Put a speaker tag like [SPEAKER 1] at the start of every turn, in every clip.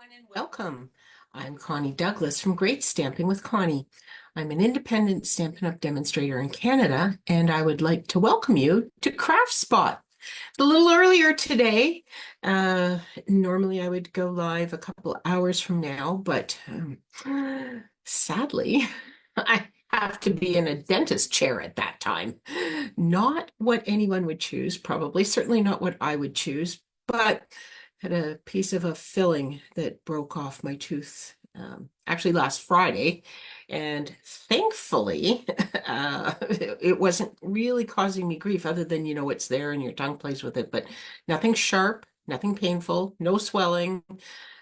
[SPEAKER 1] And welcome. I'm Connie Douglas from Great Stamping with Connie. I'm an independent Stampin' Up! Demonstrator in Canada, and I would like to welcome you to Craft Spot. A little earlier today. Uh, Normally I would go live a couple hours from now, but sadly, I have to be in a dentist chair at that time. Not what anyone would choose, probably, certainly not what I would choose, but had a piece of a filling that broke off my tooth actually last Friday. And thankfully, it wasn't really causing me grief other than, it's there and your tongue plays with it, but nothing sharp, nothing painful, no swelling,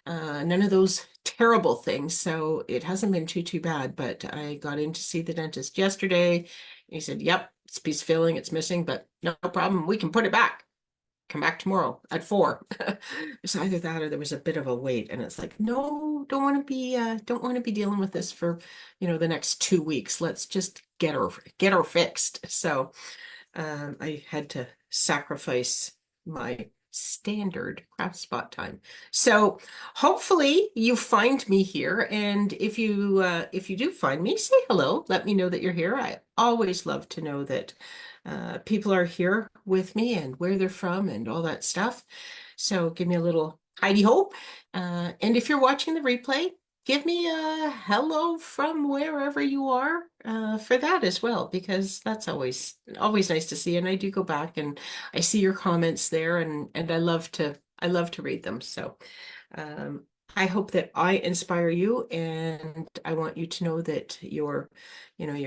[SPEAKER 1] none of those terrible things. So it hasn't been too bad, but I got in to see the dentist yesterday. He said, yep, it's a piece of filling, it's missing, but no problem. We can put it back. Come back tomorrow at 4. It's either that or there was a bit of a wait, and it's like, no, don't want to be dealing with this for, the next 2 weeks. Let's just get her fixed. So I had to sacrifice my standard craft spot time. So hopefully you find me here, and if you do find me, say hello. Let me know that you're here. I always love to know that people are here with me and where they're from and all that stuff. So give me a little hidey ho. And if you're watching the replay, give me a hello from wherever you are for that as well, because that's always nice to see. And I do go back and I see your comments there, and I love to read them. So I hope that I inspire you, and I want you to know that your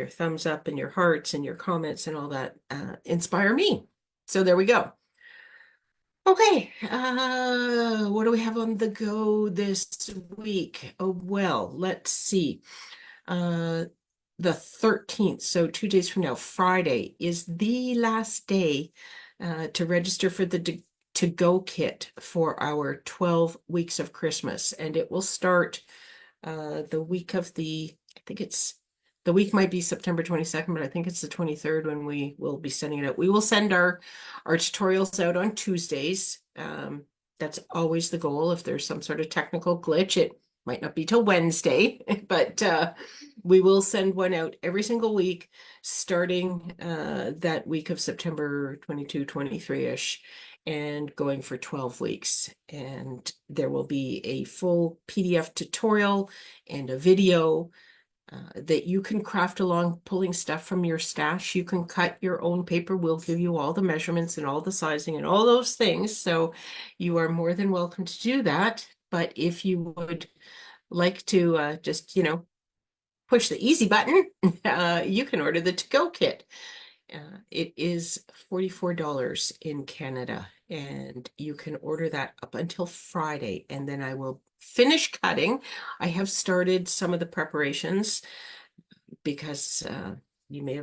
[SPEAKER 1] thumbs up and your hearts and your comments and all that inspire me. So there we go. Okay, what do we have on the go this week? Oh, well, let's see. Uh, the 13th, so 2 days from now, Friday, is the last day to register for the to-go kit for our 12 weeks of Christmas. And it will start the week of I think the week might be September 22nd, but I think it's the 23rd when we will be sending it out. We will send our tutorials out on Tuesdays. That's always the goal. If there's some sort of technical glitch, it might not be till Wednesday, but we will send one out every single week, starting that week of September 22, 23-ish, and going for 12 weeks. And there will be a full PDF tutorial and a video that you can craft along pulling stuff from your stash. You can cut your own paper. We'll give you all the measurements and all the sizing and all those things. So you are more than welcome to do that. But if you would like to just, push the easy button, you can order the to-go kit. It is $44 in Canada, and you can order that up until Friday, and then I will finish cutting. I have started some of the preparations because you may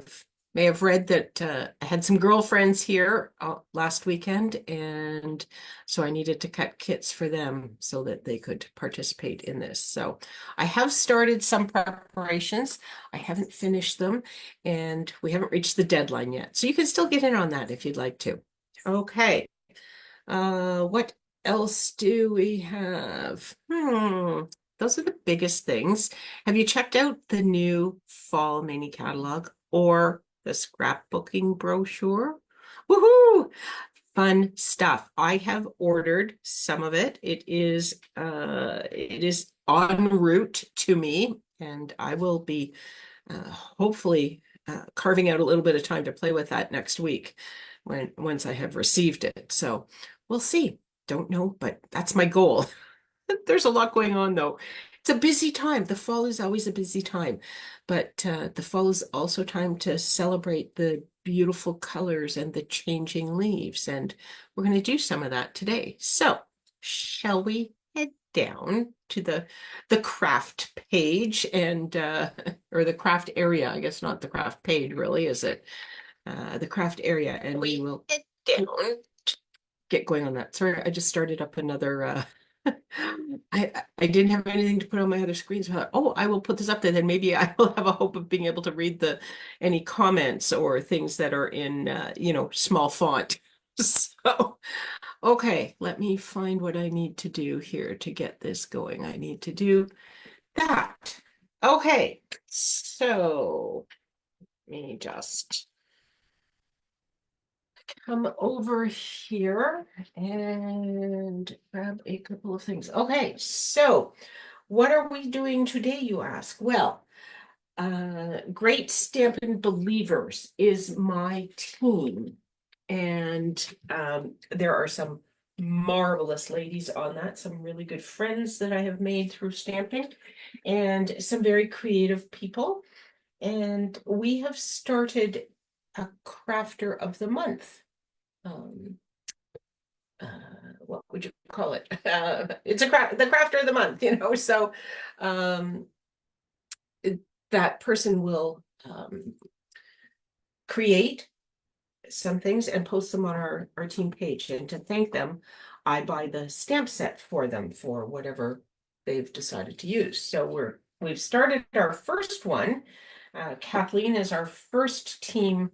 [SPEAKER 1] have read that I had some girlfriends here last weekend, and so I needed to cut kits for them so that they could participate in this. So I have started some preparations. I haven't finished them, and we haven't reached the deadline yet. So you can still get in on that if you'd like to. Okay. What else do we have? Those are the biggest things. Have you checked out the new fall mini catalog or the scrapbooking brochure? Woohoo! Fun stuff. I have ordered some of it. It is en route to me, and I will be hopefully carving out a little bit of time to play with that next week once I have received it. So we'll see. Don't know, but that's my goal. There's a lot going on though. It's a busy time. The fall is always a busy time, but the fall is also time to celebrate the beautiful colors and the changing leaves. And we're going to do some of that today. So shall we head down to the craft page and or the craft area? I guess not the craft page, really, is it? The craft area, and we will head down get going on that. Sorry, I just started up another I didn't have anything to put on my other screen, so I thought, oh, I will put this up there, then maybe I will have a hope of being able to read any comments or things that are in small font. So, okay, let me find what I need to do here to get this going. I need to do that. Okay, so let me just come over here and grab a couple of things. Okay, so what are we doing today, you ask? Well, Great Stampin' Believers is my team. And there are some marvelous ladies on that, some really good friends that I have made through stamping, and some very creative people. And we have started a Crafter of the Month. Um, what would you call it? It's the Crafter of the Month, So um, that person will create some things and post them on our team page. And to thank them, I buy the stamp set for them for whatever they've decided to use. So we've started our first one. Kathleen is our first team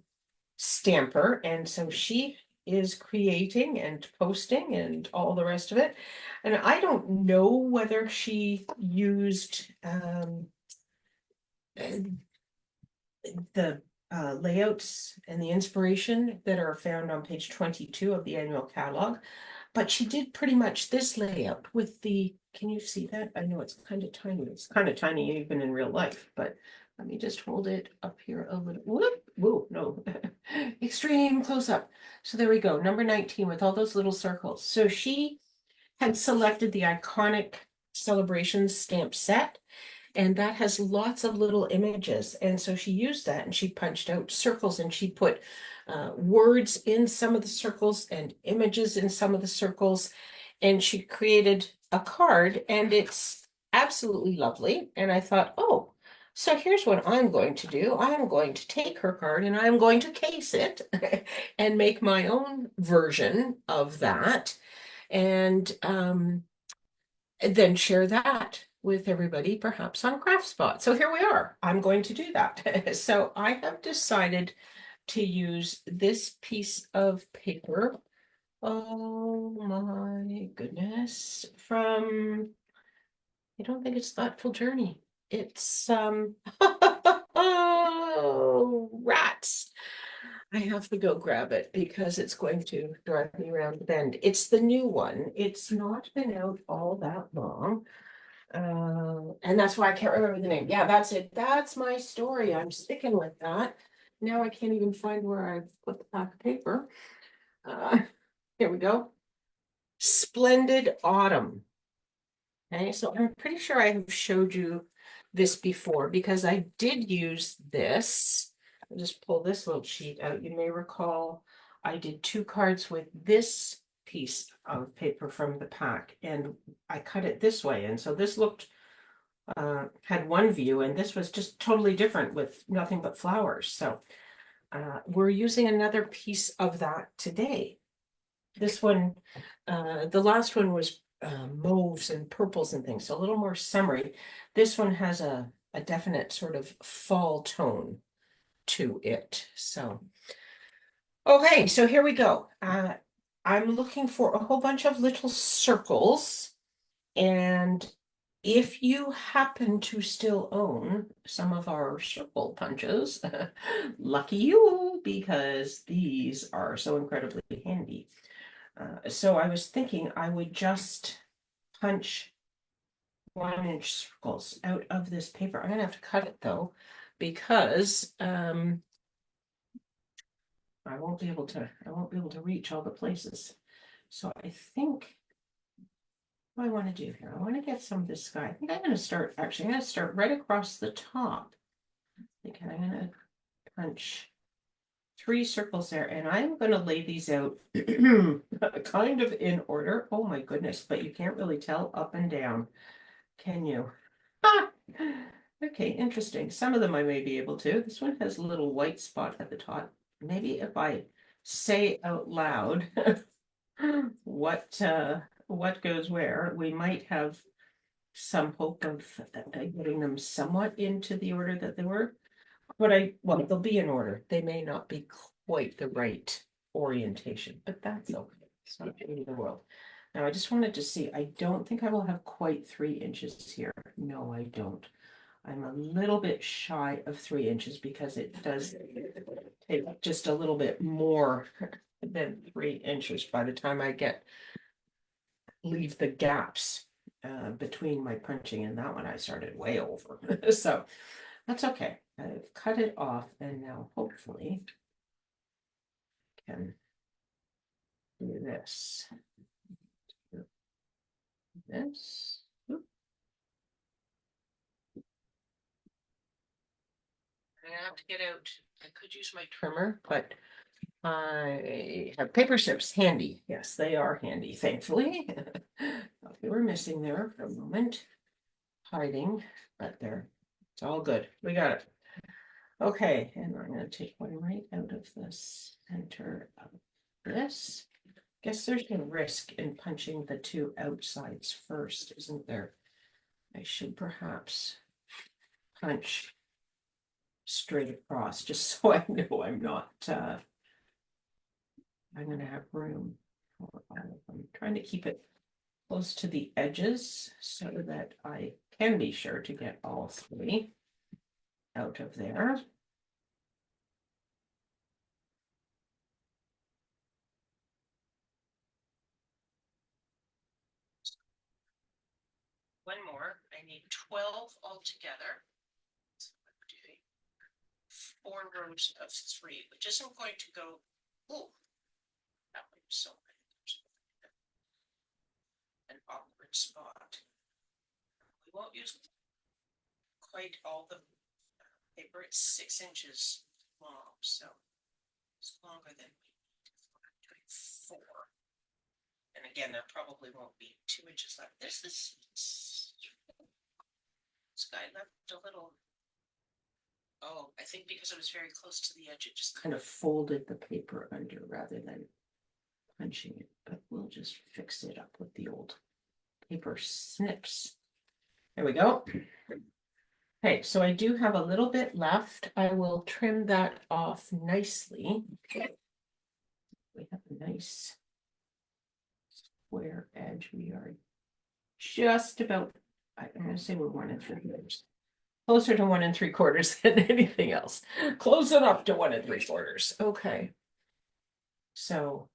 [SPEAKER 1] stamper, and so she is creating and posting and all the rest of it. And I don't know whether she used the layouts and the inspiration that are found on page 22 of the annual catalog. But she did pretty much this layout with can you see that? I know it's kind of tiny. It's kind of tiny even in real life, but let me just hold it up here a little. Whoop, whoa, no, extreme close up. So there we go, number 19 with all those little circles. So she had selected the iconic celebrations stamp set, and that has lots of little images. And so she used that and she punched out circles and she put words in some of the circles and images in some of the circles. And she created a card, and it's absolutely lovely. And I thought, oh, so here's what I'm going to do. I'm going to take her card and I'm going to case it and make my own version of that. And then share that with everybody, perhaps on CraftSpot. So here we are. I'm going to do that. So I have decided to use this piece of paper. Oh my goodness. I don't think it's Thoughtful Journey. It's oh, rats. I have to go grab it because it's going to drive me around the bend. It's the new one. It's not been out all that long. And that's why I can't remember the name. Yeah, that's it. That's my story. I'm sticking with that. Now I can't even find where I've put the pack of paper. Uh, here we go. Splendid Autumn. Okay, so I'm pretty sure I have showed you this before because I did use this. I'll just pull this little sheet out. You may recall I did 2 cards with this piece of paper from the pack, and I cut it this way. And so this looked had one view, and this was just totally different with nothing but flowers. So we're using another piece of that today. This one, the last one was mauves and purples and things, so a little more summery. This one has a definite sort of fall tone to it. So, okay, so here we go. I'm looking for a whole bunch of little circles, and if you happen to still own some of our circle punches, lucky you, because these are so incredibly handy. So I was thinking I would just punch 1-inch circles out of this paper. I'm gonna have to cut it though, because I won't be able to reach all the places. So I think what I want to do here, I want to get some of this sky. I think I'm going to start, actually, I'm going to start right across the top. Okay, I'm going to punch 3 circles there, and I'm going to lay these out kind of in order. Oh my goodness, but you can't really tell up and down, can you? Ah! Okay, interesting. Some of them I may be able to. This one has a little white spot at the top. Maybe if I say out loud what goes where, we might have some hope of getting them somewhat into the order that they were. But well, they'll be in order. They may not be quite the right orientation, but that's okay. It's not the end of the world. Now, I just wanted to see, I don't think I will have quite 3 inches here. No, I don't. I'm a little bit shy of 3 inches because it does take just a little bit more than 3 inches by the time I leave the gaps between my punching, and that one I started way over. So that's okay. I've cut it off, and now hopefully can do this. This. Oop. I have to get out. I could use my trimmer, but I have paper strips handy. Yes, they are handy, thankfully. Thought they were missing there for a moment, hiding, but it's all good. We got it. Okay, and I'm going to take one right out of the center of this. Guess there's a risk in punching the two outsides first, isn't there? I should perhaps punch straight across just so I know I'm not I'm going to have room for all of them. Trying to keep it close to the edges so that I can be sure to get all 3 out of there. One more. I need 12 altogether. So I'm doing 4 rows of 3, which isn't going to go. Oh, that was so an awkward spot. We won't use quite all the paper. It's 6 inches long, so it's longer than we need. I'm doing 4. And again, there probably won't be 2 inches left. This guy left a little. Oh, I think because it was very close to the edge, it just kind of folded the paper under rather than punching it. But we'll just fix it up with the old paper snips. There we go. Okay, so I do have a little bit left. I will trim that off nicely. We have a nice square edge. We are just about, I'm going to say we're 1 3/4. Closer to 1 3/4 than anything else. Close enough to 1 3/4. Okay. So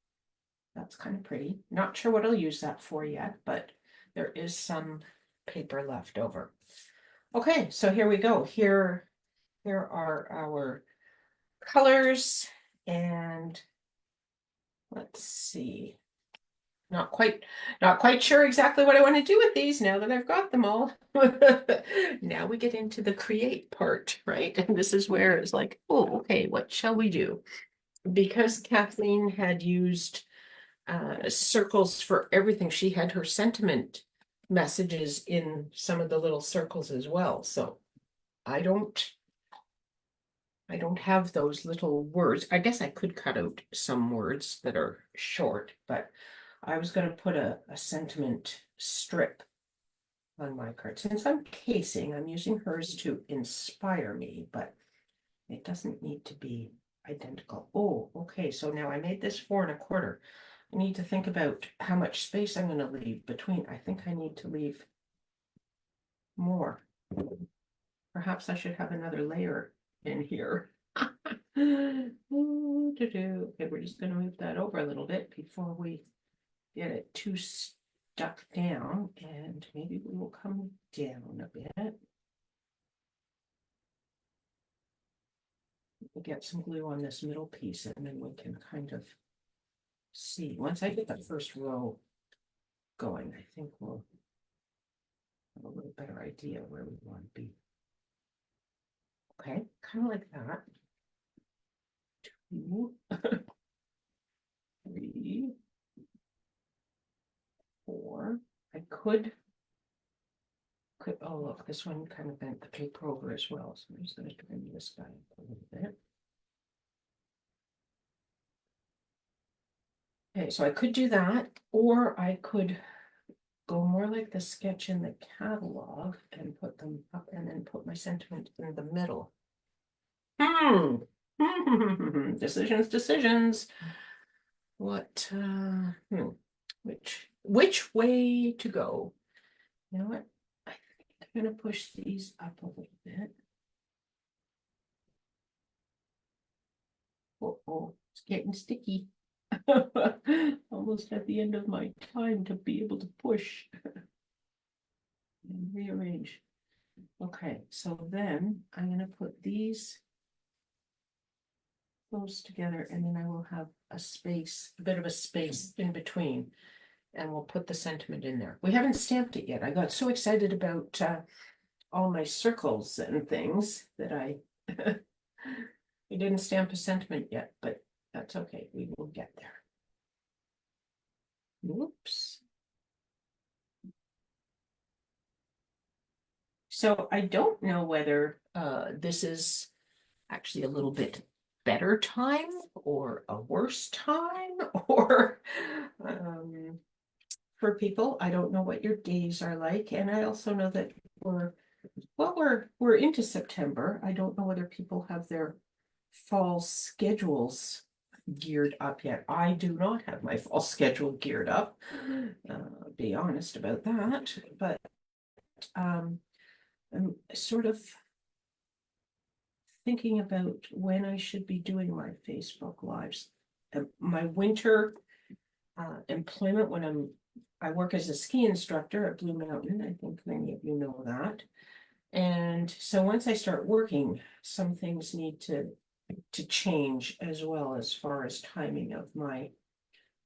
[SPEAKER 1] that's kind of pretty. Not sure what I'll use that for yet, but there is some paper left over. Okay, so here we go. Here are our colors, and let's see. Not quite sure exactly what I want to do with these now that I've got them all. Now we get into the create part, right? And this is where it's like, oh, okay, what shall we do? Because Kathleen had used circles for everything, she had her sentiment messages in some of the little circles as well. So I don't have those little words. I guess I could cut out some words that are short, but I was going to put a sentiment strip on my card. Since I'm casing, I'm using hers to inspire me, but it doesn't need to be identical. Oh, okay. So now I made this 4 1/4. I need to think about how much space I'm going to leave between. I think I need to leave more. Perhaps I should have another layer in here. Okay, we're just going to move that over a little bit before we get it too stuck down, and maybe we will come down a bit. We'll get some glue on this middle piece, and then we can kind of see. Once I get the first row going, I think we'll have a little better idea where we want to be. Okay, kind of like that. 2, 3, 4. I could, oh look, this one kind of bent the paper over as well. So I'm just going to trim this guy up a little bit. Okay, so I could do that, or I could go more like the sketch in the catalog and put them up and then put my sentiment in the middle. Decisions. what, which way to go? You know what? I think I'm gonna push these up a little bit. Oh, it's getting sticky. Almost at the end of my time to be able to push and rearrange. Okay, so then I'm gonna put these close together and then I will have a space, a bit of a space in between. And we'll put the sentiment in there. We haven't stamped it yet. I got so excited about all my circles and things that I we didn't stamp a sentiment yet, but that's okay. We will get there. Oops. So I don't know whether this is actually a little bit better time or a worse time or for people. I don't know what your days are like. And I also know that we're into September. I don't know whether people have their fall schedules geared up yet. I do not have my fall schedule geared up. Be honest about that. But I'm sort of thinking about when I should be doing my Facebook Lives. My winter employment when I work as a ski instructor at Blue Mountain. I think many of you know that. And so once I start working, some things need to change as well as far as timing of my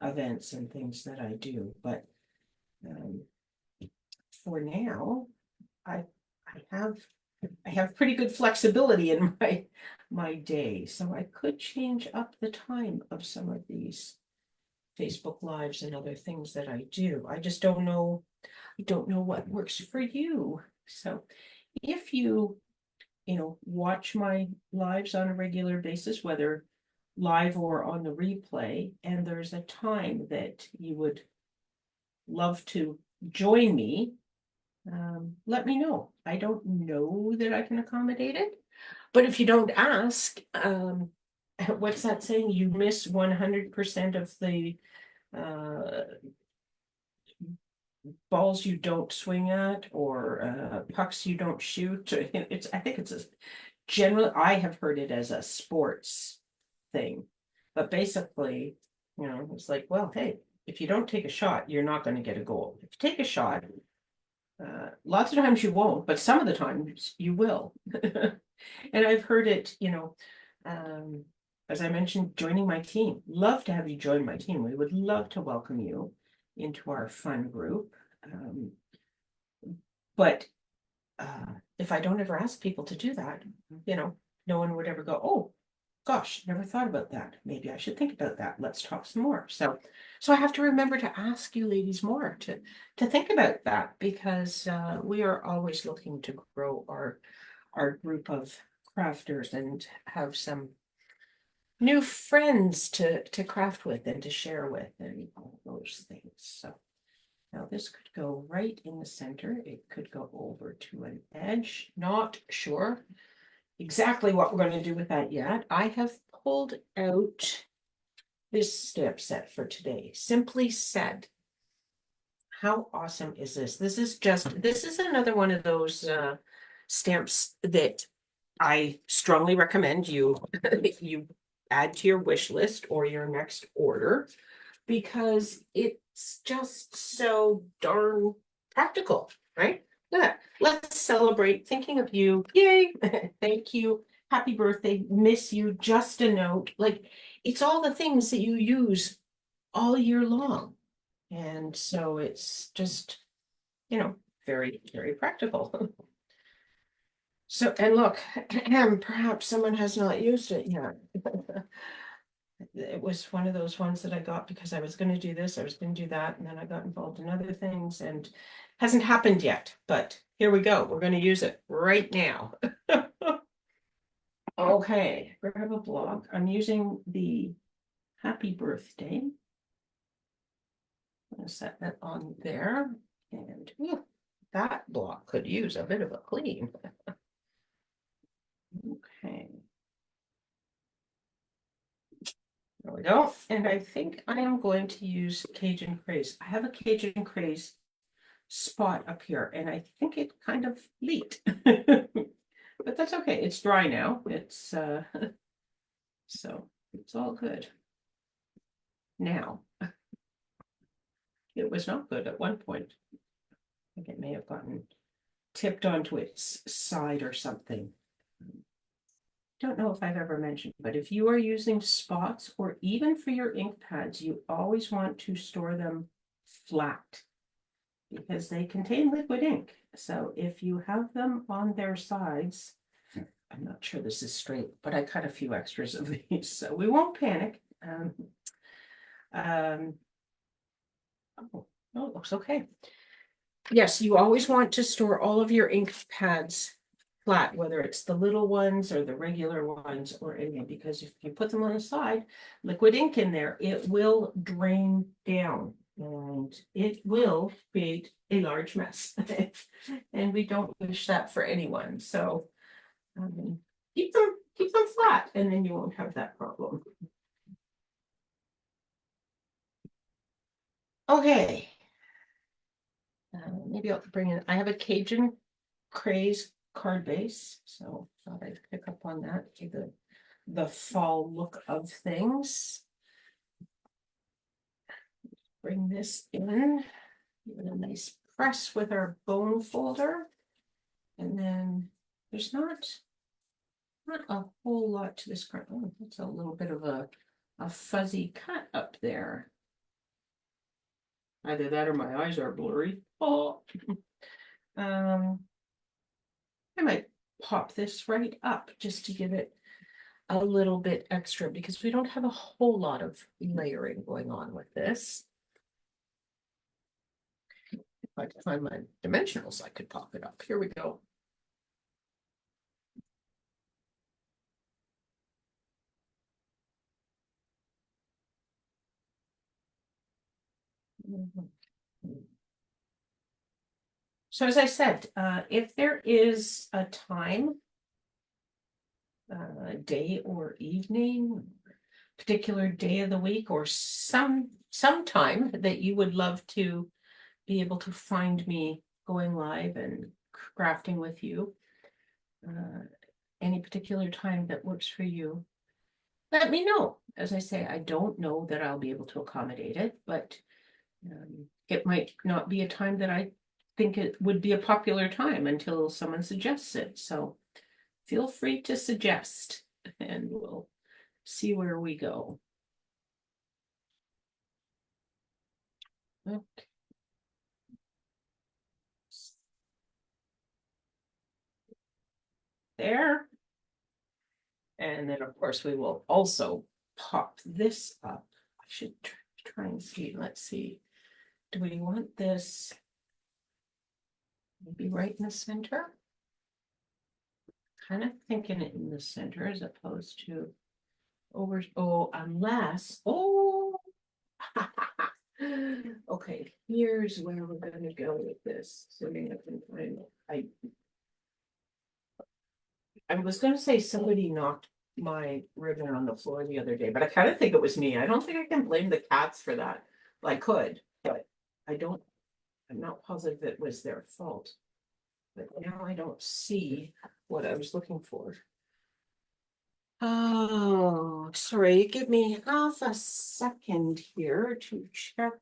[SPEAKER 1] events and things that I do. But for now, I have pretty good flexibility in my day, so I could change up the time of some of these Facebook Lives and other things that I do. I just don't know. I don't know what works for you. So if you watch my lives on a regular basis, whether live or on the replay, and there's a time that you would love to join me, let me know. I don't know that I can accommodate it, but if you don't ask, what's that saying? You miss 100% of the balls you don't swing at or pucks you don't shoot. I think it's a general, I have heard it as a sports thing, but basically, it's like, well, hey, if you don't take a shot, you're not going to get a goal. If you take a shot, lots of times you won't, but some of the times you will. And I've heard it, as I mentioned, joining my team. Love to have you join my team. We would love to welcome you into our fun group. But if I don't ever ask people to do that, no one would ever go, oh, gosh, never thought about that. Maybe I should think about that. Let's talk some more. So I have to remember to ask you ladies more to think about that, because we are always looking to grow our group of crafters and have some new friends to craft with and to share with and all those things. So now this could go right in the center. It could go over to an edge. Not sure exactly what we're going to do with that yet. I have pulled out this stamp set for today. Simply Said. How awesome is this? This is another one of those stamps that I strongly recommend you you add to your wish list or your next order, because it's just so darn practical, right? Yeah. Let's celebrate. Thinking of you. Yay. Thank you. Happy birthday. Miss you. Just a note. Like, it's all the things that you use all year long. And so it's just, very, very practical. So, and look, perhaps someone has not used it yet. It was one of those ones that I got because I was going to do this, I was going to do that, and then I got involved in other things and hasn't happened yet. But here we go. We're going to use it right now. Okay, grab a block. I'm using the Happy Birthday. I'm going to set that on there. And that block could use a bit of a clean. Okay. There we go. And I think I am going to use Cajun Craze. I have a Cajun Craze spot up here, and I think it kind of leaked. But that's okay. It's dry now. It's so it's all good. Now, it was not good at one point. I think it may have gotten tipped onto its side or something. Don't know if I've ever mentioned, but if you are using spots or even for your ink pads, you always want to store them flat because they contain liquid ink. So if you have them on their sides, I'm not sure this is straight, but I cut a few extras of these, so we won't panic. Oh, no, it looks okay. Yes, you always want to store all of your ink pads flat, whether it's the little ones or the regular ones or any, because if you put them on the side, liquid ink in there, it will drain down and it will create a large mess. And we don't wish that for anyone. So keep them flat and then you won't have that problem. Okay. Maybe I'll bring in, I have a Cajun Craze card base, so thought I'd pick up on that, to the fall look of things. Bring this in, give it a nice press with our bone folder. And then there's not a whole lot to this card. Oh, that's a little bit of a fuzzy cut up there. Either that or my eyes are blurry. Oh. I might pop this right up just to give it a little bit extra because we don't have a whole lot of layering going on with this. If I can find my dimensionals, I could pop it up. Here we go. So as I said, if there is a time, day or evening, particular day of the week, or some time that you would love to be able to find me going live and crafting with you, any particular time that works for you, let me know. As I say, I don't know that I'll be able to accommodate it, but it might not be a time that I think it would be a popular time until someone suggests it. So feel free to suggest and we'll see where we go. Okay. There. And then of course we will also pop this up. I should try and see, let's see. Do we want this maybe right in the center? Kind of thinking it in the center as opposed to over, oh, unless, oh. Okay, here's where we're gonna go with this. Assuming I can find it. I was gonna say somebody knocked my ribbon on the floor the other day, but I kind of think it was me. I don't think I can blame the cats for that. Well, I could, but I don't, I'm not positive it was their fault. But now I don't see what I was looking for. Oh, sorry, give me half a second here to check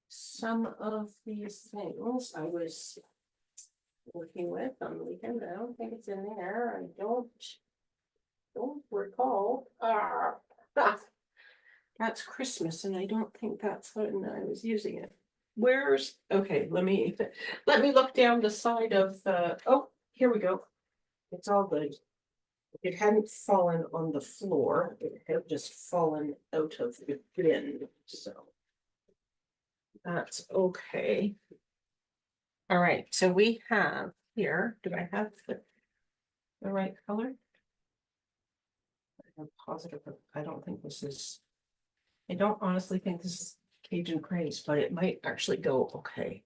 [SPEAKER 1] some of these things I was working with on the weekend. I don't think it's in there. I don't recall. That's Christmas, and I don't think that's when I was using it. Where's, okay, let me look down the side of the, oh, here we go. It's all good. It hadn't fallen on the floor, it had just fallen out of the bin, so that's okay. All right, so we have here, do I have the right color? I'm positive, I don't think this is, I don't honestly think this is Cajun Craze, but it might actually go okay.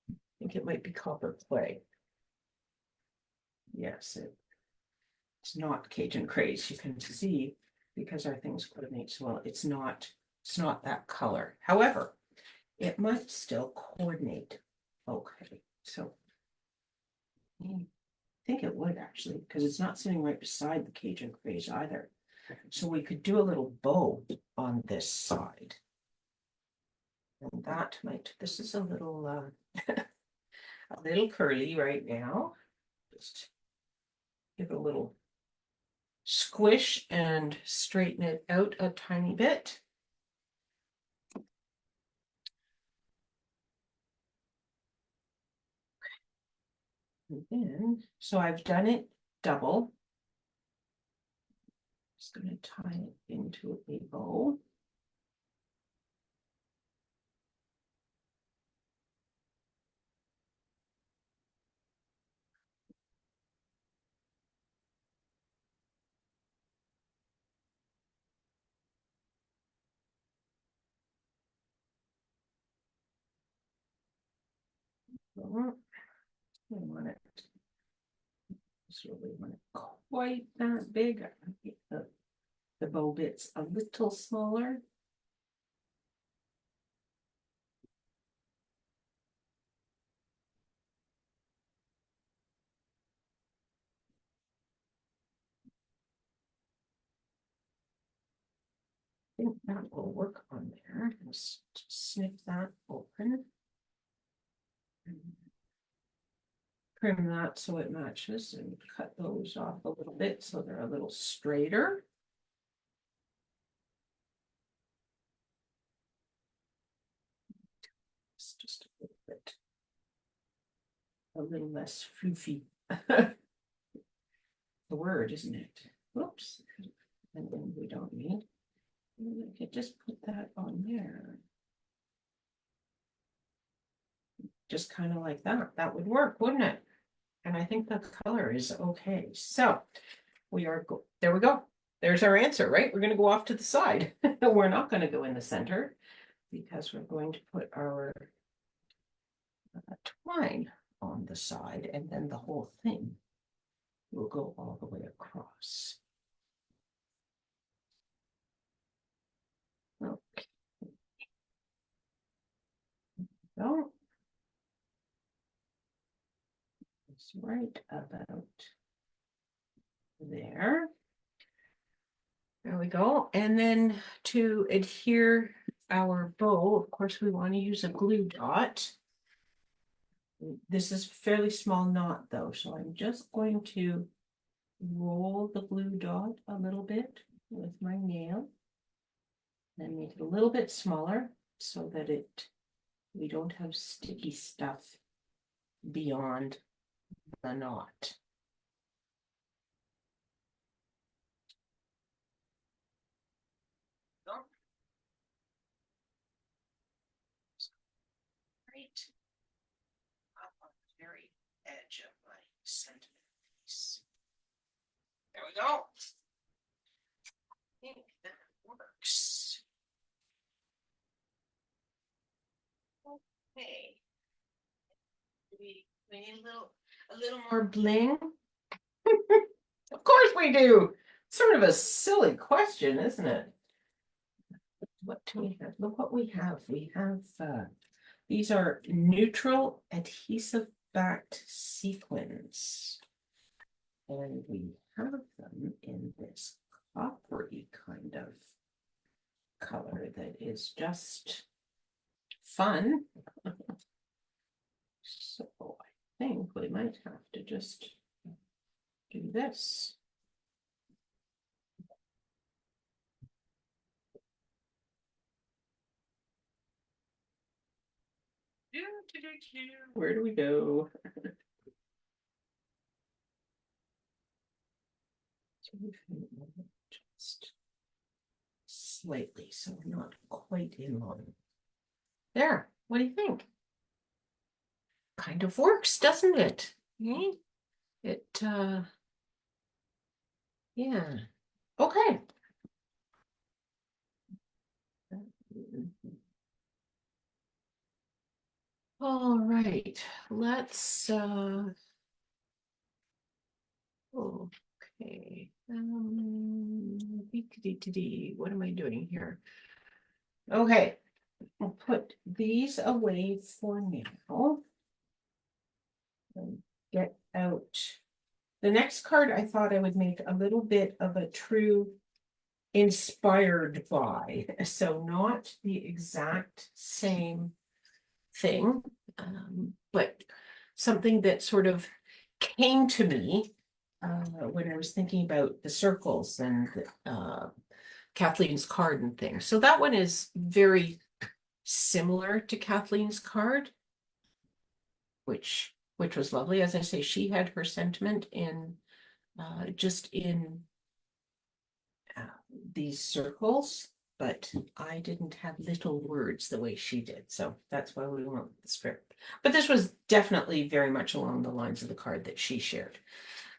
[SPEAKER 1] I think it might be copper clay. Yes, it's not Cajun Craze. You can see because our things coordinate so well. It's not that color. However, it might still coordinate. Okay, so I think it would actually, because it's not sitting right beside the Cajun craze either. So we could do a little bow on this side. And that might, this is a little curly right now. Just give it a little squish and straighten it out a tiny bit. And then, so I've done it double. Just going to tie it into a bow. I want it. Just really want it quite that big. The bow bit's a little smaller. I think that will work on there. Just snip that open. Trim that so it matches and cut those off a little bit so they're a little straighter. It's just a little less floofy. The word, isn't it? Whoops. And then we don't need. I could just put that on there. Just kind of like that. That would work, wouldn't it? And I think the color is okay. So we are there we go. There's our answer, right? We're going to go off to the side. We're not going to go in the center because we're going to put our twine on the side, and then the whole thing will go all the way across. Okay. So it's right about there. There we go. And then to adhere our bow, of course, we want to use a glue dot. This is a fairly small knot though, so I'm just going to roll the glue dot a little bit with my nail. Then make it a little bit smaller so that we don't have sticky stuff beyond the knot. Right up on the very edge of my sentiment piece. There we go. I think that works. Okay. We need a little more bling. Of course we do. Sort of a silly question, isn't it? What do we have? Look what we have. We have these are neutral adhesive backed sequins. And we have them in this coppery kind of color that is just fun. So I think we might have to just do this. Where do we go? Just slightly, so we're not quite in line. There, what do you think? Kind of works, doesn't it? It yeah. Okay. All right, let's okay. What am I doing here? Okay, I'll put these away for now. And get out. The next card I thought I would make a little bit of a true inspired by, so not the exact same thing, but something that sort of came to me when I was thinking about the circles and Kathleen's card and things. So that one is very similar to Kathleen's card, which was lovely. As I say, she had her sentiment in just in these circles, but I didn't have little words the way she did. So that's why we want the script. But this was definitely very much along the lines of the card that she shared.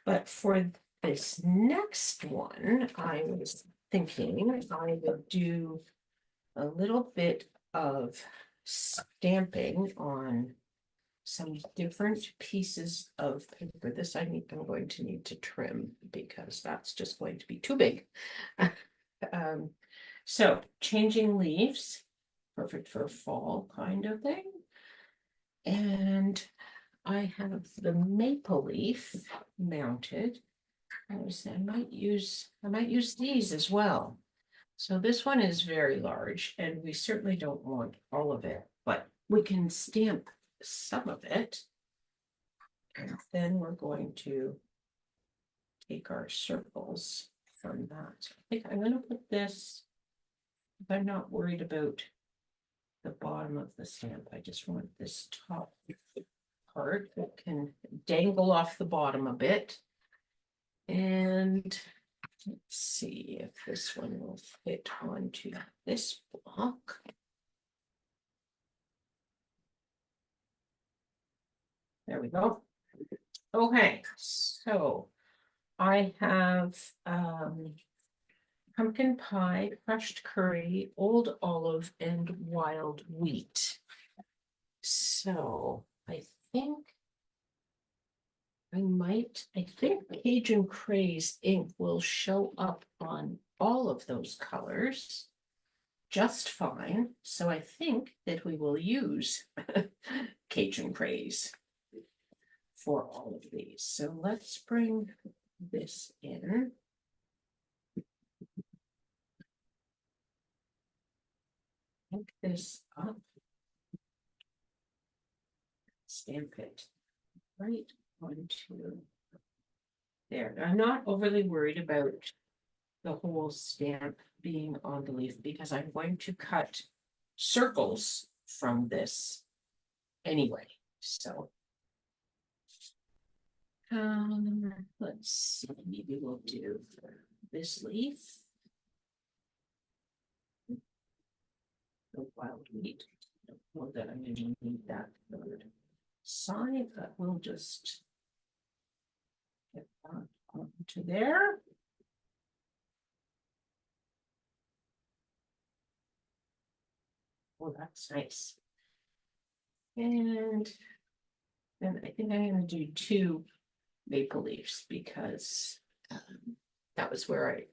[SPEAKER 1] But for this next one, I was thinking I would do a little bit of stamping on some different pieces of paper. This I'm going to need to trim because that's just going to be too big. So changing leaves, perfect for fall kind of thing. And I have the maple leaf mounted. I might use these as well. So this one is very large and we certainly don't want all of it, but we can stamp some of it. And then we're going to take our circles from that. I think I'm going to put this, if I'm not worried about the bottom of the stamp, I just want this top part that can dangle off the bottom a bit. And let's see if this one will fit onto this block. There we go. Okay, so I have pumpkin pie, crushed curry, old olive, and wild wheat. So I think Cajun Craze ink will show up on all of those colors just fine. So I think that we will use Cajun Craze for all of these. So let's bring this in. Pick this up. Stamp it right onto there. I'm not overly worried about the whole stamp being on the leaf because I'm going to cut circles from this anyway. So let's see, maybe we'll do this leaf. The wild wheat. I don't know that I'm going to need that third side, but we'll just get that onto there. Oh, that's nice. And then I think I'm going to do 2 maple leaves because that was where I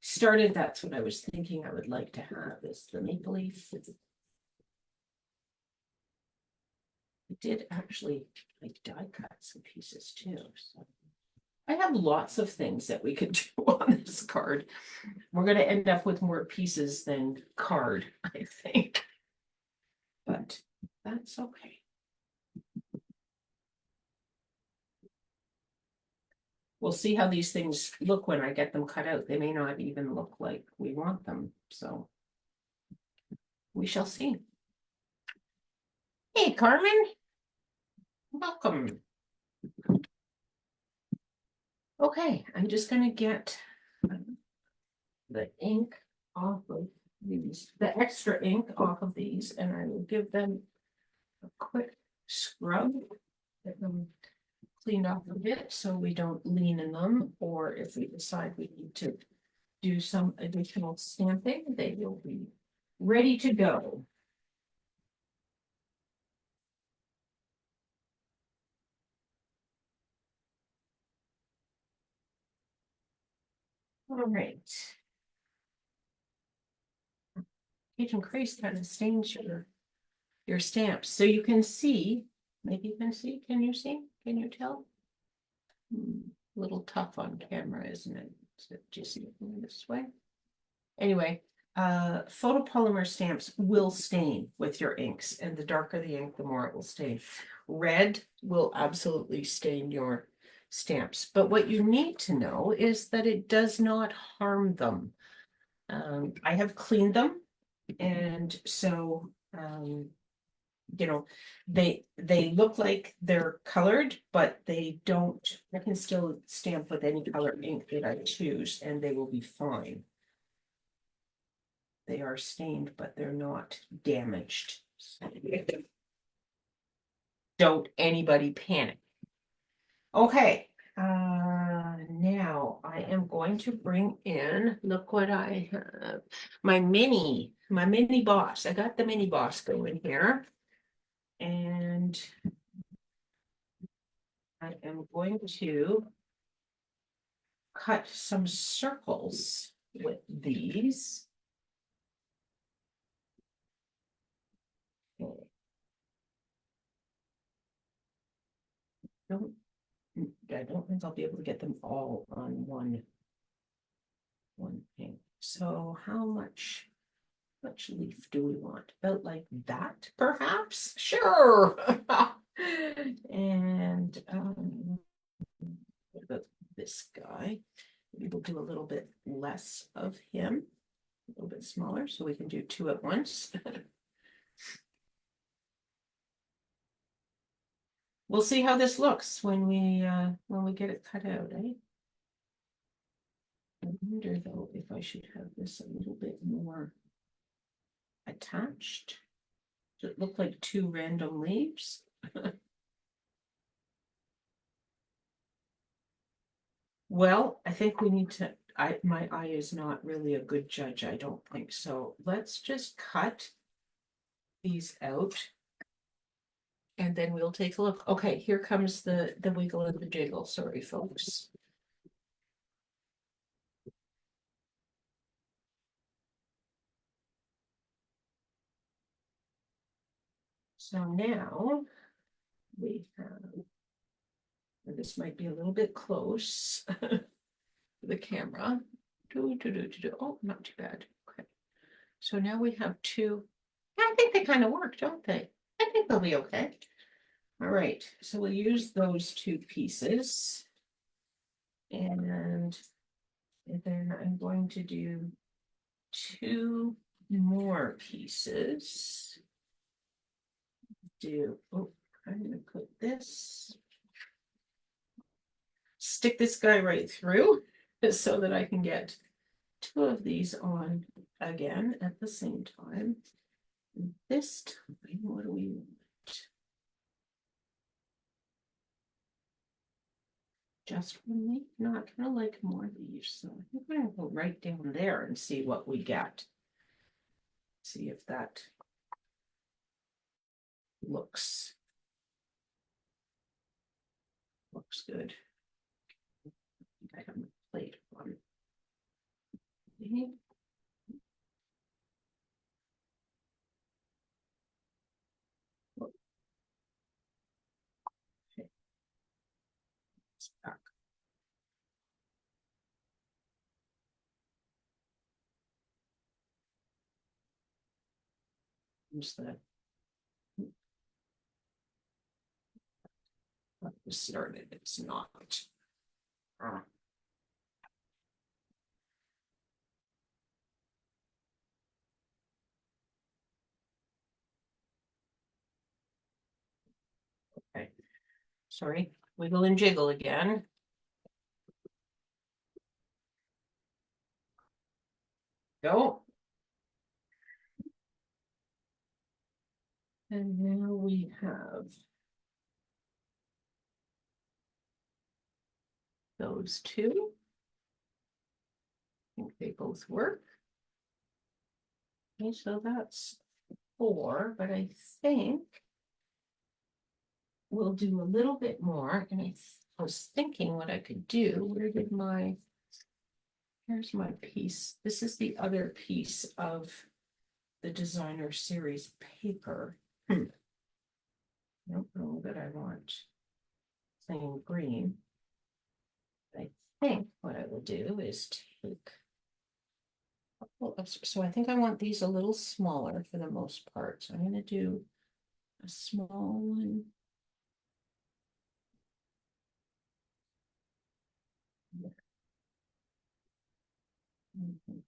[SPEAKER 1] started. That's what I was thinking I would like to have is the maple leaf. I did actually like die cut some pieces too. So I have lots of things that we could do on this card. We're going to end up with more pieces than card, I think. But that's okay. We'll see how these things look when I get them cut out. They may not even look like we want them. So we shall see. Hey, Carmen. Welcome. Okay, I'm just going to get the ink off of these, the extra ink off of these, and I will give them a quick scrub, get them cleaned off a bit so we don't lean in them, or if we decide we need to do some additional stamping, they will be ready to go. All right. Agent Crease kind of stains your stamps. So you can see, maybe you can see, can you see? Can you tell? A little tough on camera, isn't it? So just see it this way. Anyway, photopolymer stamps will stain with your inks, and the darker the ink, the more it will stain. Red will absolutely stain your stamps, but what you need to know is that it does not harm them. I have cleaned them, and so they look like they're colored, but they don't. I can still stamp with any color ink that I choose, and they will be fine. They are stained, but they're not damaged. Don't anybody panic. Okay, now I am going to bring in, look what I have, my mini boss. I got the mini boss going here. And I am going to cut some circles with these. Okay. I don't think I'll be able to get them all on one thing. So how much leaf do we want? About like that, perhaps? Sure. And what about this guy? Maybe we'll do a little bit less of him, a little bit smaller, so we can do two at once. We'll see how this looks when we get it cut out, eh? I wonder though if I should have this a little bit more attached. Does it look like two random leaves? Well, I think we need to, my eye is not really a good judge, I don't think so. Let's just cut these out. And then we'll take a look. Okay, here comes the wiggle and the jiggle. Sorry, folks. So now we have, this might be a little bit close to the camera. Oh, not too bad. Okay. So now we have two. I think they kind of work, don't they? I think they'll be okay. All right, so we'll use those two pieces. And then I'm going to do two more pieces. I'm gonna put this, stick this guy right through so that I can get two of these on again at the same time. And this time, what do we want? Just one leaf? No, I kind of like more leaves, so I think I'm gonna go right down there and see what we get. See if that looks good. I have my plate on. Back. Just that. Started. It's not. Okay. Sorry. Wiggle and jiggle again. Go. And now we have those two. I think they both work. Okay, so that's 4, but I think we'll do a little bit more. And I was thinking what I could do. Where did my Here's my piece. This is the other piece of the designer series paper. I don't know that I want plain green. I think what I will do is take. So I think I want these a little smaller for the most part. So I'm going to do a small one.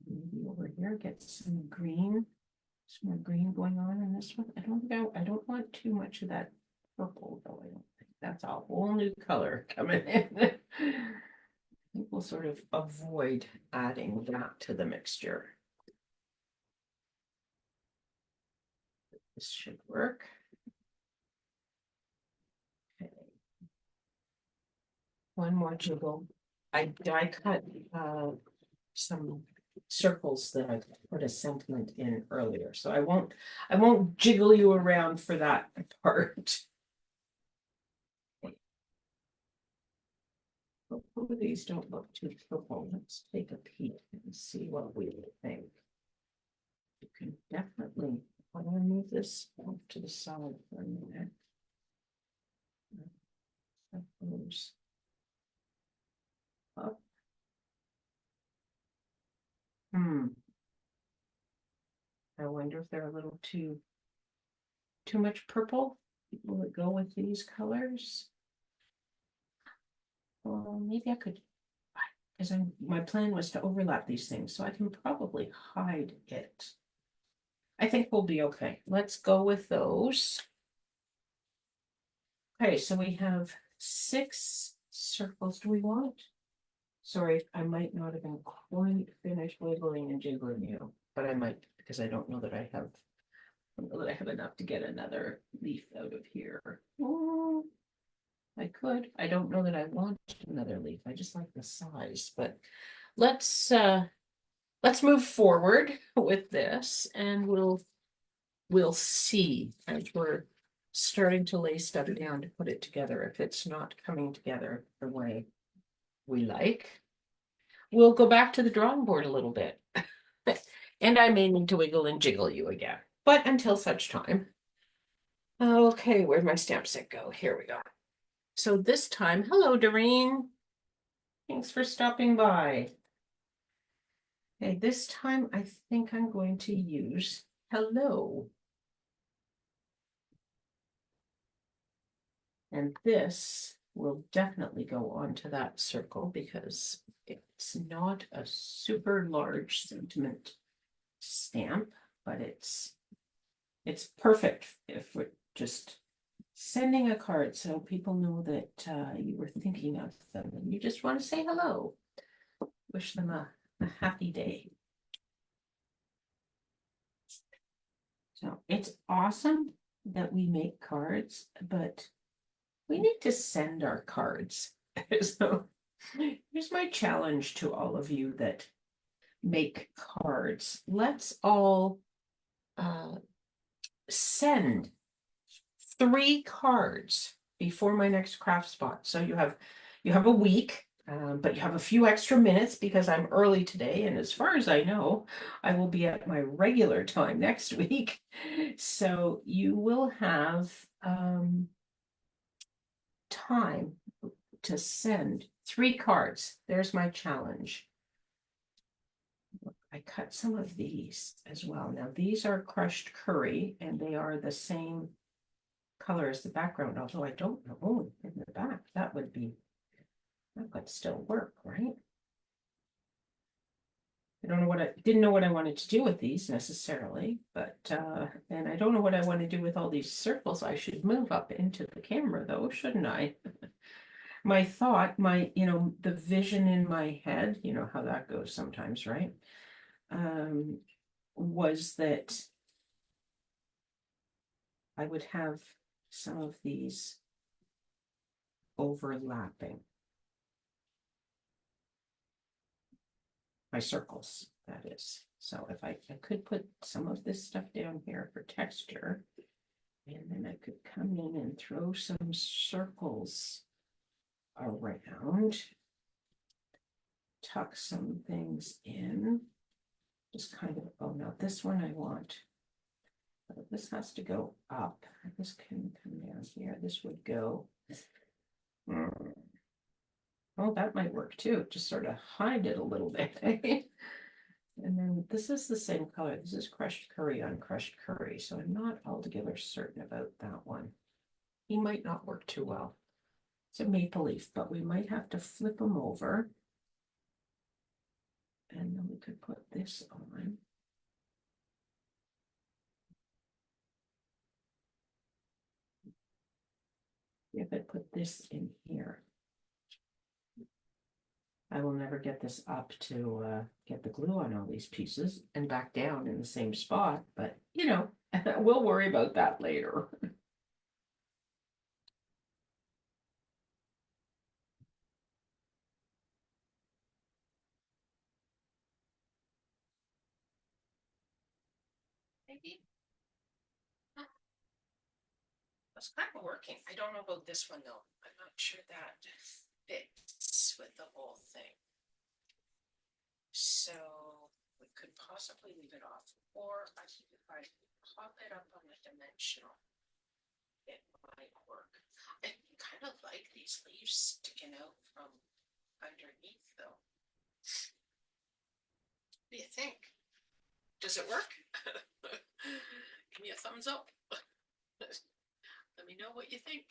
[SPEAKER 1] Maybe over here, get some green, some more green going on in this one. I don't want too much of that purple though. I don't think that's a whole new color coming in. I think we'll sort of avoid adding that to the mixture. This should work. Okay. One more jiggle. I die cut some circles that I put a sentiment in earlier, so I won't jiggle you around for that part. Hopefully these don't look too purple. Let's take a peek and see what we think. You can definitely, I want to move this off to the side for a minute. That goes up. I wonder if they're a little too much purple. Will it go with these colors? Well, maybe I could, because my plan was to overlap these things, so I can probably hide it. I think we'll be okay. Let's go with those. Okay, so we have 6 circles. Do we want? Sorry, I might not have been quite finished wiggling and jiggling you, but I might, because I don't know that I have enough to get another leaf out of here. Oh, I could. I don't know that I want another leaf. I just like the size, but let's move forward with this and we'll see as we're starting to lay stuff down to put it together. If it's not coming together the way we like, we'll go back to the drawing board a little bit. And I may need to wiggle and jiggle you again, but until such time. Okay, where'd my stamp set go? Here we go. So this time, hello, Doreen. Thanks for stopping by. Okay, this time I think I'm going to use hello. And this will definitely go onto that circle because it's not a super large sentiment stamp, but it's perfect if we're just sending a card so people know that you were thinking of them and you just want to say hello. Wish them a happy day. So it's awesome that we make cards, but we need to send our cards. So here's my challenge to all of you that make cards. Let's all send 3 cards before my next craft spot. So you have a week, but you have a few extra minutes because I'm early today, and as far as I know, I will be at my regular time next week. So you will have time to send 3 cards. There's my challenge. I cut some of these as well. Now these are crushed curry and they are the same color as the background, although I don't know. Oh, in the back, that would still work, right? I don't know didn't know what I wanted to do with these necessarily, but and I don't know what I want to do with all these circles. I should move up into the camera though, shouldn't I? My thought, the vision in my head, you know how that goes sometimes, right? Was that I would have some of these overlapping my circles, that is. So if I could put some of this stuff down here for texture, and then I could come in and throw some circles around. tuck some things in. Just kind of, oh no, this one I want. This has to go up. This can come down here. This would go. Oh, that might work too. Just sort of hide it a little bit. And then this is the same color. This is crushed curry on crushed curry. So I'm not altogether certain about that one. He might not work too well. It's a maple leaf, but we might have to flip them over. And then we could put this on. If I put this in here. I will never get this up to get the glue on all these pieces and back down in the same spot, but you know, we'll worry about that later. Maybe. It's kind of working. I don't know about this one though. I'm not sure that fits with the whole thing. So we could possibly leave it off, or I think if I pop it up on the dimensional, it might work. I kind of like these leaves sticking out from underneath though. What do you think? Does it work? Give me a thumbs up. Let me know what you think.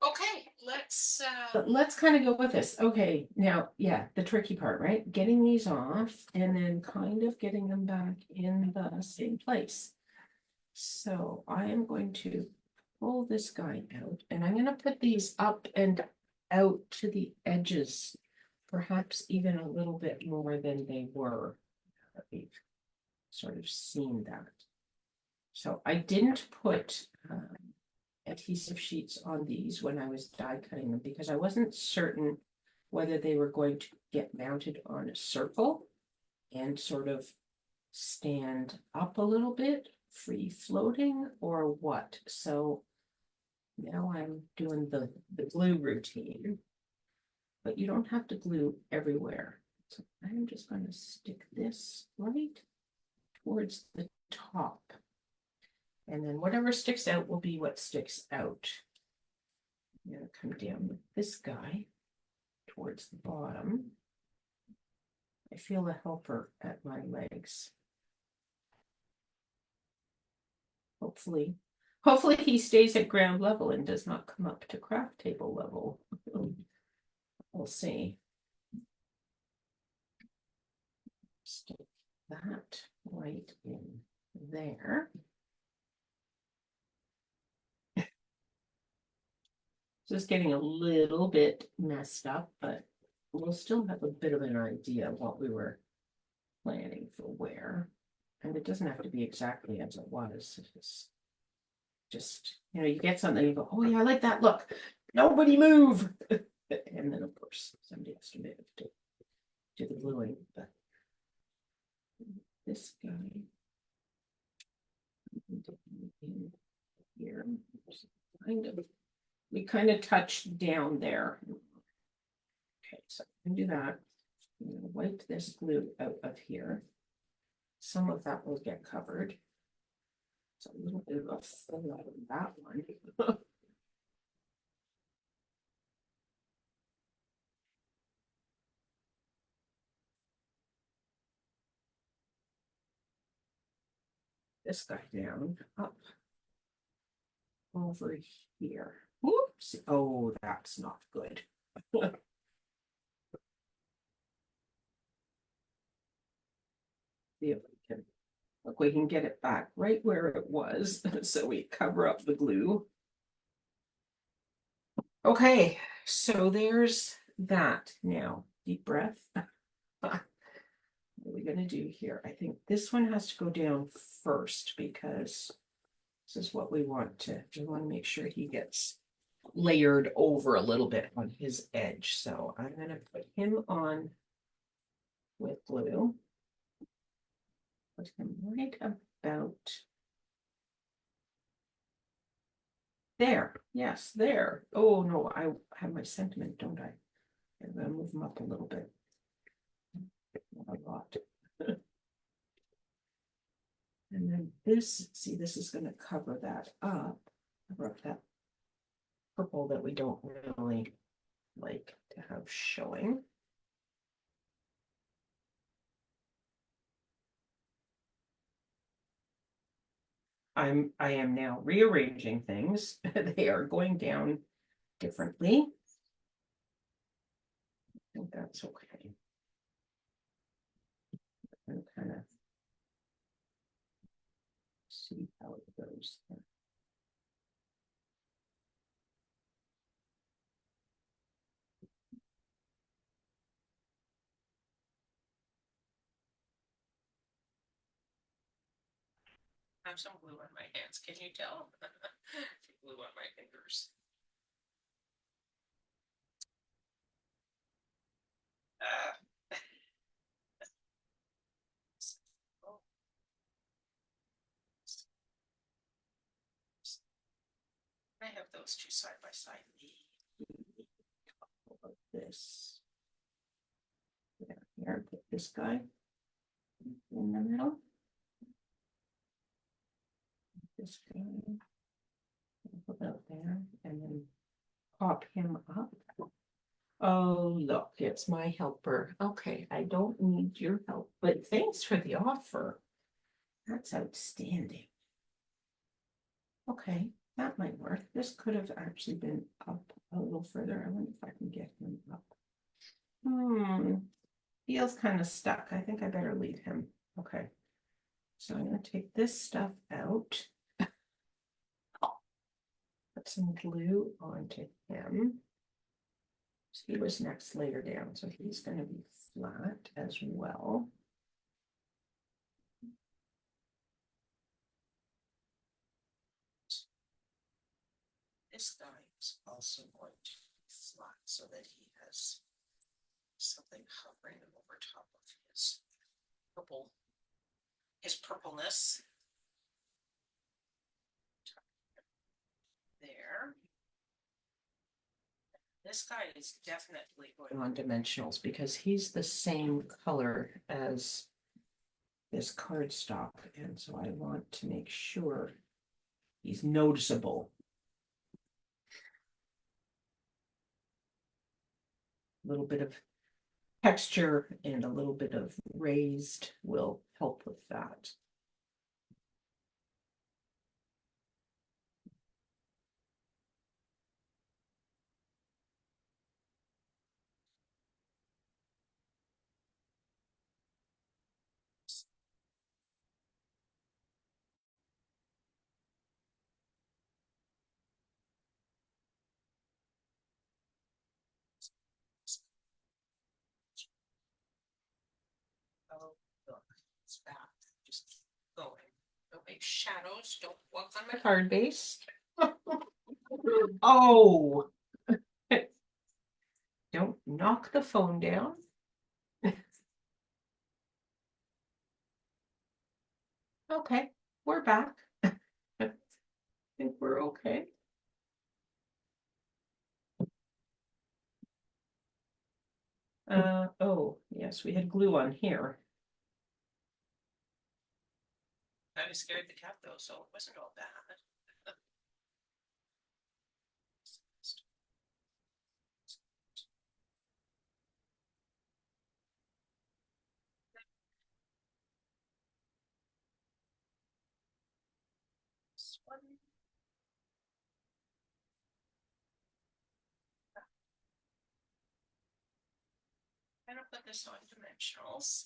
[SPEAKER 1] Okay, let's kind of go with this. Okay, now, yeah, the tricky part, right? Getting these off and then kind of getting them back in the same place. So I am going to pull this guy out and I'm going to put these up and out to the edges, perhaps even a little bit more than they were. We've sort of seen that. So I didn't put adhesive sheets on these when I was die cutting them because I wasn't certain whether they were going to get mounted on a circle and sort of stand up a little bit, free floating, or what. So now I'm doing the glue routine, but you don't have to glue everywhere. So I'm just going to stick this right towards the top. And then whatever sticks out will be what sticks out. I'm going to come down with this guy towards the bottom. I feel a helper at my legs. Hopefully he stays at ground level and does not come up to craft table level. We'll see. Stick that right in there. Just getting a little bit messed up, but we'll still have a bit of an idea of what we were planning for where. And it doesn't have to be exactly as it was. It's just, you know, you get something, you go, oh yeah, I like that look. Nobody move. And then of course somebody has to move to do the gluing. But this guy in here, we kind of touched down there. Okay, so I can do that. I'm going to wipe this glue out of here. Some of that will get covered. It's a little bit of a fill out of that one. This guy down, up, over here. Whoops! Oh, that's not good. See if we can look. We can get it back right where it was, so we cover up the glue. Okay, so there's that. Now, deep breath. What are we going to do here? I think this one has to go down first because this is what we want to make sure he gets layered over a little bit on his edge. So I'm going to put him on with glue. Put him right about there. Yes, there. Oh no, I have my sentiment, don't I? I'm gonna move them up a little bit. Not a lot. And then this, see, this is gonna cover that up. Cover up that purple that we don't really like to have showing. I am now rearranging things. They are going down differently. I think that's okay. And kind of see how it goes. I have some glue on my hands. Can you tell? Glue on my fingers. I have those two side by side. This. Here, put this guy in the middle. This guy. Put that there and then pop him up. Oh, look, it's my helper. Okay, I don't need your help, but thanks for the offer. That's outstanding. Okay, that might work. This could have actually been up a little further. I wonder if I can get him up. Feels kind of stuck. I think I better leave him. Okay. So I'm going to take this stuff out. Put some glue onto him. So he was next later down, so he's going to be flat as well. This guy is also going to be flat so that he has something hovering over top of his purpleness. There. This guy is definitely going on dimensionals because he's the same color as this cardstock, and so I want to make sure he's noticeable. A little bit of texture and a little bit of raised will help with that. Oh, look, it's back. Just keep going. Don't make shadows. Don't walk on my card base. Oh, don't knock the phone down. Okay, we're back. I think we're okay. Oh, yes, we had glue on here. I was scared the cat though, so it wasn't all bad. I'm gonna put this on dimensionals.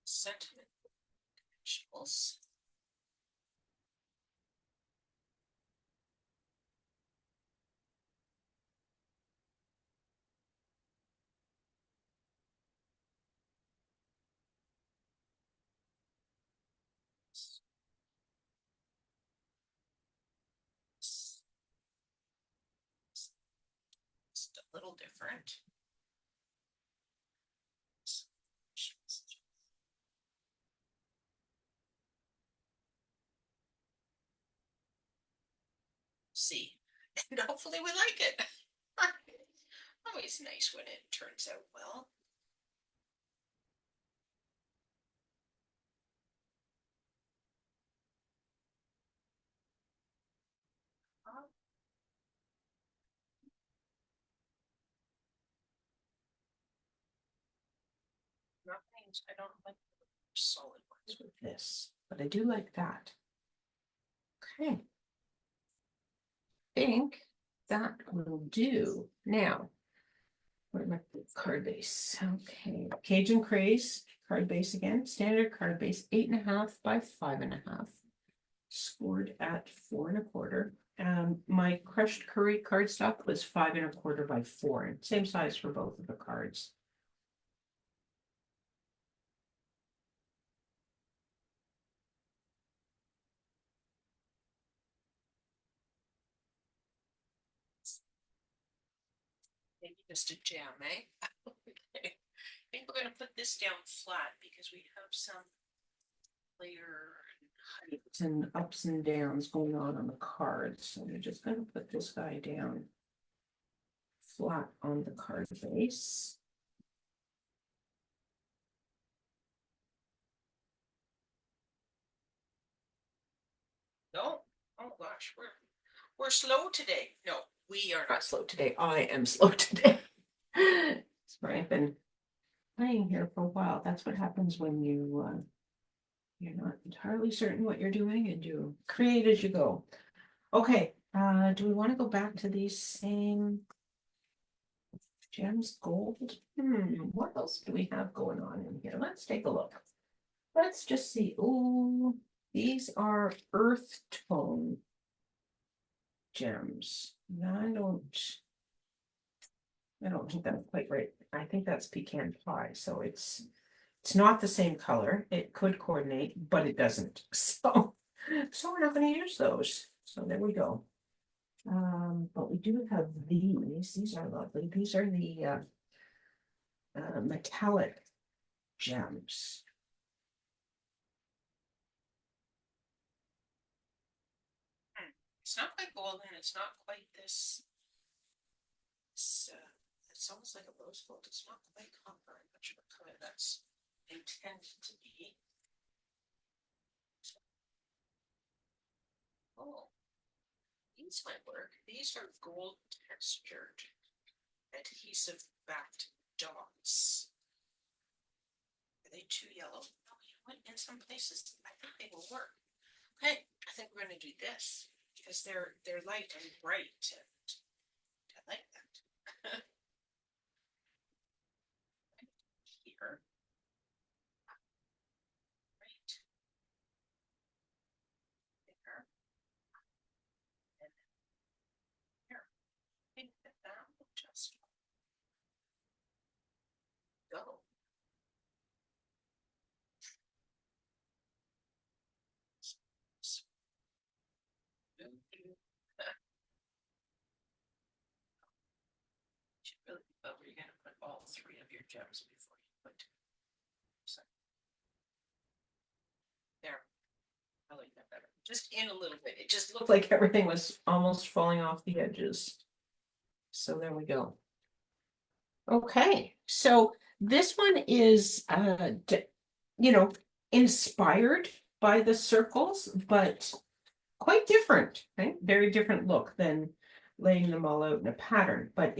[SPEAKER 1] Sentiment dimensionals. Just a little different. see. And hopefully we like it. Always nice when it turns out well. I don't like solid ones with this, but I do like that. Okay. I think that will do. Now, what am I card base? Okay, Cajun Craze card base again. Standard card base 8.5 by 5.5. Scored at 4.25. My crushed curry cardstock was 5.25 by 4. Same size for both of the cards. Maybe just a jam, eh? Okay. I think we're going to put this down flat because we have some layer heights and ups and downs going on the cards. So we're just going to put this guy down flat on the card base. No, oh gosh, we're slow today. No, we are not slow today. I am slow today. Sorry, I've been playing here for a while. That's what happens when you're not entirely certain what you're doing and you create as you go. Okay, do we want to go back to these same gems gold? What else do we have going on in here? Let's take a look. Let's just see. Oh, these are earth tone gems. I don't think that's quite right. I think that's pecan pie. So it's not the same color. It could coordinate, but it doesn't. So we're not going to use those. So there we go. But we do have these. These are lovely. These are the metallic gems. It's not quite golden. It's not quite this. It's almost like a rose gold. It's not quite copper. I'm not sure what color that's intended to be. Oh, these might work. These are gold textured adhesive backed dots. Are they too yellow? No, in some places I think they will work. Okay, I think we're going to do this because they're light and bright, and I like that. Here, right there, and here. I think that will just go. Should really be where you're going to put all three of your gems before you put. So there, I like that better. Just in a little bit. It just looked like everything was almost falling off the edges. So there we go. Okay, so this one is inspired by the circles, but quite different, right? Very different look than laying them all out in a pattern. But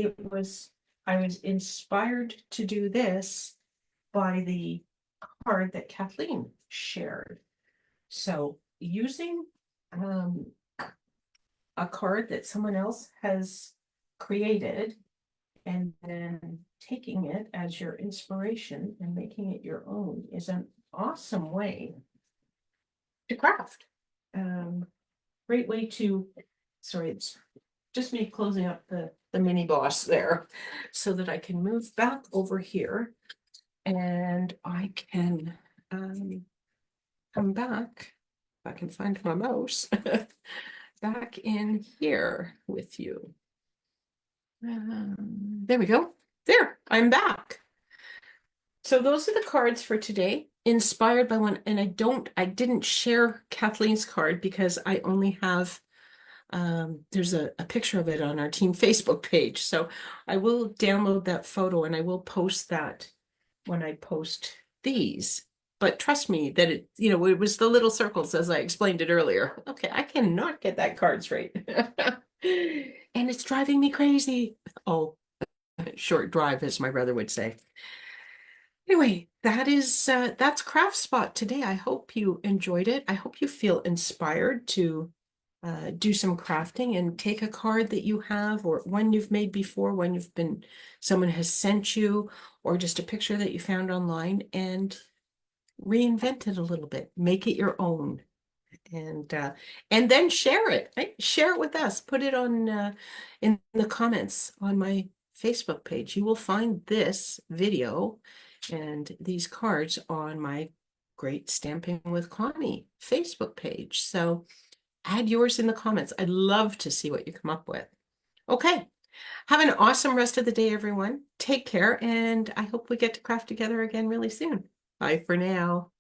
[SPEAKER 1] I was inspired to do this by the card that Kathleen shared. So using a card that someone else has created and then taking it as your inspiration and making it your own is an awesome way to craft. Great way to, sorry, it's just me closing up the mini boss there so that I can move back over here and I can come back, if I can find my mouse, back in here with you. There we go. There, I'm back. So those are the cards for today, inspired by one. And I didn't share Kathleen's card because I only have There's a picture of it on our team Facebook page. So I will download that photo and I will post that when I post these. But trust me that it was the little circles as I explained it earlier. Okay, I cannot get that card straight. And it's driving me crazy. Oh, short drive, as my brother would say. Anyway, that's Craft Spot today. I hope you enjoyed it. I hope you feel inspired to do some crafting and take a card that you have or one you've made before, someone has sent you, or just a picture that you found online and reinvent it a little bit, make it your own. And then share it, right? Share it with us. Put it on in the comments on my Facebook page. You will find this video and these cards on my Great Stamping with Connie Facebook page. So add yours in the comments. I'd love to see what you come up with. Okay. Have an awesome rest of the day, everyone. Take care, and I hope we get to craft together again really soon. Bye for now.